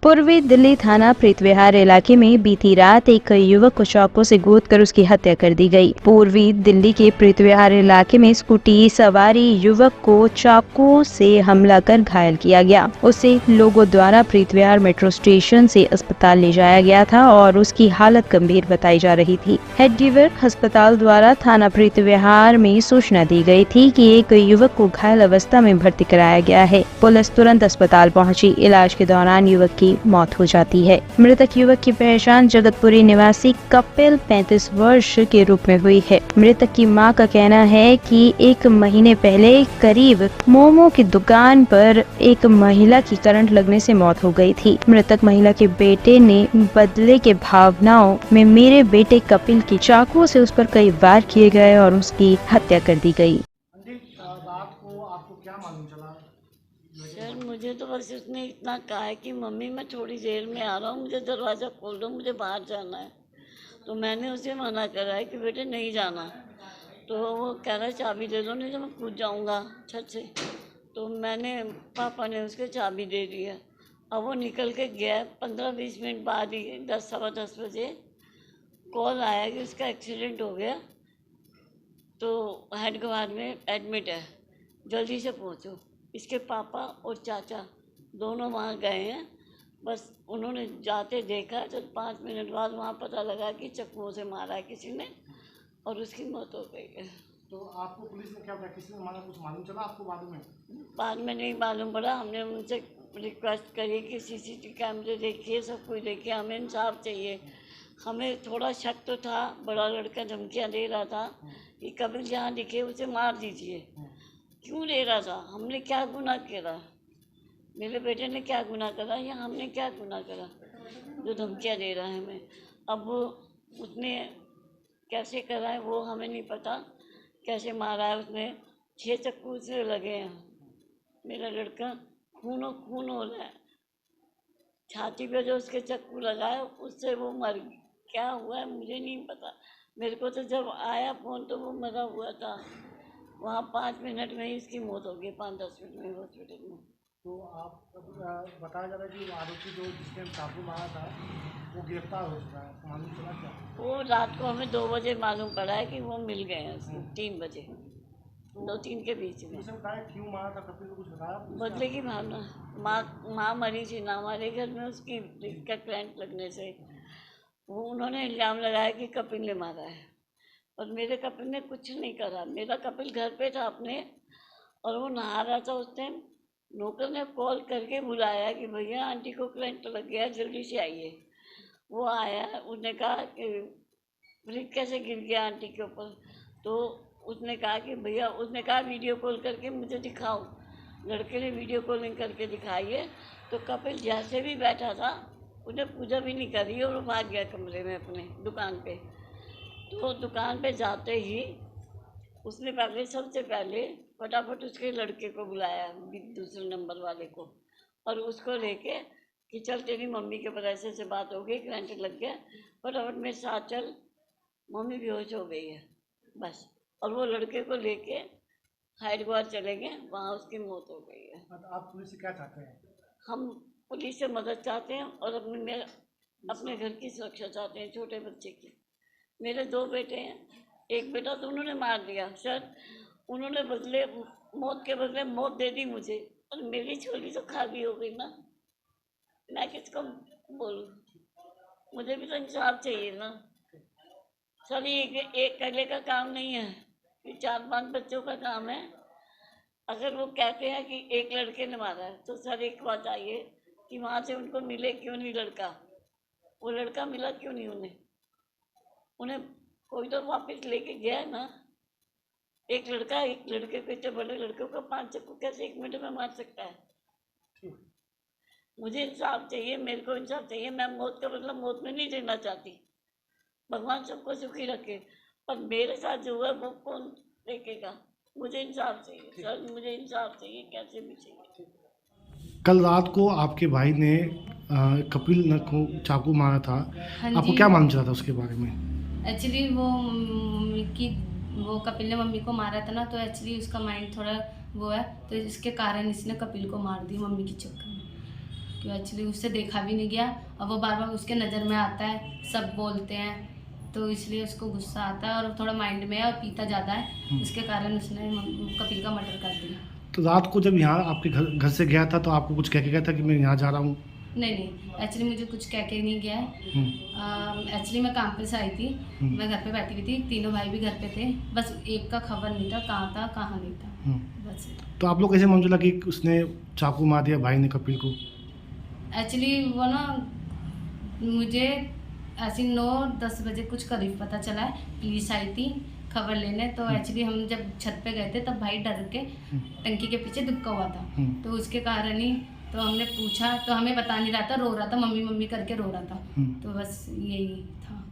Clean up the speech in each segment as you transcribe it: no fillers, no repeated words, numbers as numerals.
पूर्वी दिल्ली थाना प्रीतविहार इलाके में बीती रात एक युवक को चाकू से गोदकर उसकी हत्या कर दी गई। पूर्वी दिल्ली के प्रीतविहार इलाके में स्कूटी सवारी युवक को चाकू से हमला कर घायल किया गया। उसे लोगों द्वारा प्रीतविहार मेट्रो स्टेशन से अस्पताल ले जाया गया था और उसकी हालत गंभीर बताई जा रही थी। हेडगेवर अस्पताल द्वारा थाना प्रीतविहार में सूचना दी गई थी कि एक युवक को घायल अवस्था में भर्ती कराया गया है। पुलिस तुरंत अस्पताल पहुंची। इलाज के दौरान युवक की मौत हो जाती है। मृतक युवक की पहचान जगतपुरी निवासी कपिल 35 वर्ष के रूप में हुई है। मृतक की मां का कहना है कि 1 महीने पहले करीब मोमो की दुकान पर एक महिला की करंट लगने से मौत हो गई थी। मृतक महिला के बेटे ने बदले के भावनाओं में मेरे बेटे कपिल की चाकू से उस पर कई वार किए गए और उसकी हत्या कर दी गई। रात को आपको क्या मालूम चला? सर मुझे तो बस उसने इतना कहा है कि मम्मी मैं थोड़ी देर में आ रहा हूँ, मुझे दरवाज़ा खोल दो, मुझे बाहर जाना है। तो मैंने उसे मना करा है कि बेटे नहीं जाना। तो वो कह रहा है चाबी दे दो नहीं तो मैं कूद जाऊँगा छत से। तो मैंने पापा ने उसके चाबी दे दी है। अब वो निकल के गया। 15-20 मिनट बाद ही 10 सवा 10 बजे कॉल आया कि उसका एक्सीडेंट हो गया, तो हेडगेवार में एडमिट है, जल्दी से पहुँचो। इसके पापा और चाचा दोनों वहाँ गए हैं। बस उन्होंने जाते देखा तो 5 मिनट बाद वहाँ पता लगा कि चक्कुओं से मारा है किसी ने और उसकी मौत हो गई है। तो आपको पुलिस ने क्या बताया, किसी ने मारा, कुछ मालूम चला आपको बाद में? बाद में नहीं मालूम पड़ा। हमने उनसे रिक्वेस्ट करी कि सीसीटीवी कैमरे देखिए, सब कुछ देखिए, हमें इंसाफ चाहिए। हमें थोड़ा शक तो था, बड़ा लड़का धमकियाँ दे रहा था कि कभी जहाँ दिखे उसे मार दीजिए। क्यों दे रहा था? हमने क्या गुनाह करा? मेरे बेटे ने क्या गुनाह करा या हमने क्या गुनाह करा जो धमकियाँ दे रहा है हमें? अब वो उसने कैसे करा है वो हमें नहीं पता, कैसे मारा है उसने। 6 चक्कू से लगे हैं। मेरा लड़का खूनो खून हो रहा है। छाती पे जो उसके चक्कू लगा है उससे वो मर गया। क्या हुआ है मुझे नहीं पता। मेरे को तो जब आया फ़ोन तो वो मरा हुआ था। वहाँ 5 मिनट में ही उसकी मौत हो गई, 5-10 मिनट में हॉस्पिटल में। तो आप बताया जा रहा है कि आरोपी जो जिसने चाकू मारा था वो गिरफ्तार हो चुका है, मालूम चला क्या? वो रात को हमें 2 बजे मालूम पड़ा है कि वो मिल गए हैं उसको। 3 बजे, तो 2-3 के बीच में। पुलिस ने बताया क्यों मारा था, कपिल को कुछ बताया पुलिस ने? बदले की भावना। माँ मरी थी ना हमारे घर में, उसकी का करंट लगने से। वो उन्होंने इल्ज़ाम लगाया कि कपिल ने मारा है और मेरे कपिल ने कुछ नहीं करा। मेरा कपिल घर पे था अपने और वो नहा रहा था उस टाइम। नौकर ने कॉल करके बुलाया कि भैया आंटी को करंट लग गया, जल्दी से आइए। वो आया, उसने कहा कि फ्रिज कैसे गिर गया आंटी के ऊपर। तो उसने कहा कि भैया, उसने कहा वीडियो कॉल करके मुझे दिखाओ। लड़के ने वीडियो कॉलिंग करके दिखाई है। तो कपिल जैसे भी बैठा था, उसने पूजा भी नहीं करी और वो भाग गया कमरे में अपने दुकान पे। तो दुकान पे जाते ही उसने पहले, सबसे पहले फटाफट उसके लड़के को बुलाया, दूसरे नंबर वाले को, और उसको लेके कि चल तेरी मम्मी के पास ऐसे बात हो गई, करंट लग गया, फटाफट मेरे साथ चल, मम्मी बेहोश हो गई है, बस। और वो लड़के को लेके हरिद्वार चले गए, वहाँ उसकी मौत हो गई है। आप पुलिस से क्या चाहते हैं? हम पुलिस से मदद चाहते हैं और अपने घर की सुरक्षा चाहते हैं, छोटे बच्चे की। मेरे 2 बेटे हैं। एक बेटा तो उन्होंने मार दिया सर, उन्होंने मौत के बदले मौत दे दी मुझे, और मेरी छोरी तो खाली हो गई ना। मैं किसको बोलूं? मुझे भी तो इंसाफ चाहिए ना सर। ये एक अकेले का काम नहीं है, ये 4-5 बच्चों का काम है। अगर वो कहते हैं कि एक लड़के ने मारा है तो सर एक बात आइए कि वहाँ से उनको मिले क्यों नहीं लड़का? वो लड़का मिला क्यों नहीं उन्हें कोई तो वापस लेके गया है ना। एक लड़का एक लड़के को, इतने बड़े लड़के को 5 चक्कू कैसे 1 मिनट में मार सकता है? मुझे इंसाफ चाहिए, मेरे को इंसाफ चाहिए। मैं मौत का मतलब मौत में नहीं देना चाहती, भगवान सबको सुखी रखे, पर मेरे साथ जो हुआ वो कौन देखेगा? मुझे इंसाफ चाहिए सर, मुझे इंसाफ चाहिए, कैसे भी चाहिए। कल रात को आपके भाई ने कपिल न को चाकू मारा था। हाँ आपको जी। क्या मालूम चला था उसके बारे में? एक्चुअली वो मम्मी की, वो कपिल ने मम्मी को मारा था ना, तो एक्चुअली उसका माइंड थोड़ा वो है, तो इसके कारण इसने कपिल को मार दी मम्मी के चक्कर में। कि एक्चुअली उससे देखा भी नहीं गया और वो बार बार उसके नज़र में आता है, सब बोलते हैं, तो इसलिए उसको गुस्सा आता है और थोड़ा माइंड में है और पीता ज़्यादा है, उसके कारण उसने कपिल का मर्डर कर दिया। तो रात को जब यहाँ आपके घर से गया था तो आपको कुछ कह के गया था कि मैं यहाँ जा रहा हूँ? नहीं, एक्चुअली मुझे कुछ कह के नहीं गया है। एक्चुअली मैं काम पे से आई थी, मैं घर पे बैठी हुई थी, तीनों भाई भी घर पे थे, बस एक का खबर नहीं था कहाँ नहीं था, बस। तो आप लोग कैसे मालूम चला कि उसने चाकू मार दिया भाई ने कपिल को? एक्चुअली वो ना मुझे ऐसे 9-10 बजे कुछ करीब पता चला है, पुलिस आई थी खबर लेने, तो एक्चुअली हम जब छत पे गए थे तब भाई डर के टंकी के पीछे दुबका हुआ था, तो उसके कारण ही तो हमने पूछा तो हमें बता नहीं रहा था, रो रहा था, मम्मी मम्मी करके रो रहा था, तो बस यही था।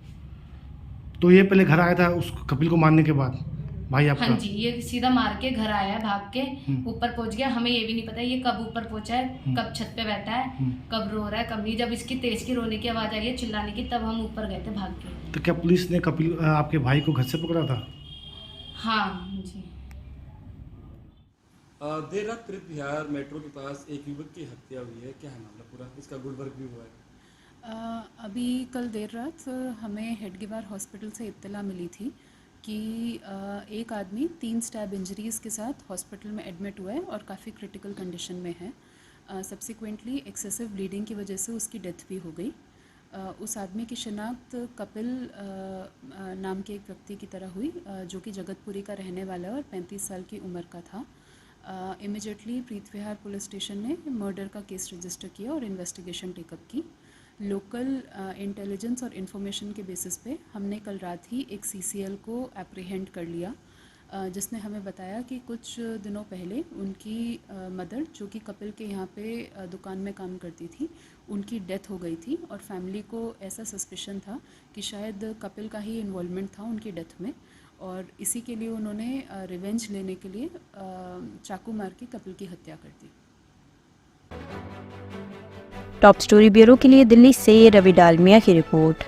तो ये पहले घर आया था उस कपिल को मारने के बाद भाई आपका? हाँ जी, ये सीधा मार के घर आया है, भाग के ऊपर पहुंच गया, हमें ये भी नहीं पता ये कब ऊपर पहुंचा है, कब छत पे बैठा है, कब रो रहा है कब नहीं। जब इसकी तेज की रोने की आवाज़ आई है, चिल्लाने की, तब हम ऊपर गए थे भाग के। तो क्या पुलिस ने कपिल आपके भाई को घर से पकड़ा था? हाँ जी। देर रात प्रीत विहार मेट्रो के पास एक युवक की हत्या हुई है, क्या है मामला पूरा? इसका गुलबर्ग भी हुआ है। अभी कल देर रात हमें हेडगेवार हॉस्पिटल से इत्तला मिली थी कि एक आदमी 3 स्टैब इंजरीज़ के साथ हॉस्पिटल में एडमिट हुआ है और काफ़ी क्रिटिकल कंडीशन में है। सब्सिक्वेंटली एक्सेसिव ब्लीडिंग की वजह से उसकी डेथ भी हो गई। उस आदमी की शिनाख्त कपिल नाम के एक व्यक्ति की तरह हुई, जो कि जगतपुरी का रहने वाला है और 35 साल की उम्र का था। इमिजिएटली प्रीत विहार पुलिस स्टेशन ने मर्डर का केस रजिस्टर किया और इन्वेस्टिगेशन टेकअप की। लोकल इंटेलिजेंस और इन्फॉर्मेशन के बेसिस पे हमने कल रात ही एक CCL को एप्रीहेंड कर लिया, जिसने हमें बताया कि कुछ दिनों पहले उनकी मदर, जो कि कपिल के यहाँ पे दुकान में काम करती थी, उनकी डेथ हो गई थी और फैमिली को ऐसा सस्पिशन था कि शायद कपिल का ही इन्वॉल्वमेंट था उनकी डेथ में, और इसी के लिए उन्होंने रिवेंज लेने के लिए चाकू मार के कपिल की हत्या कर दी। टॉप स्टोरी ब्यूरो के लिए दिल्ली से रवि डालमिया की रिपोर्ट।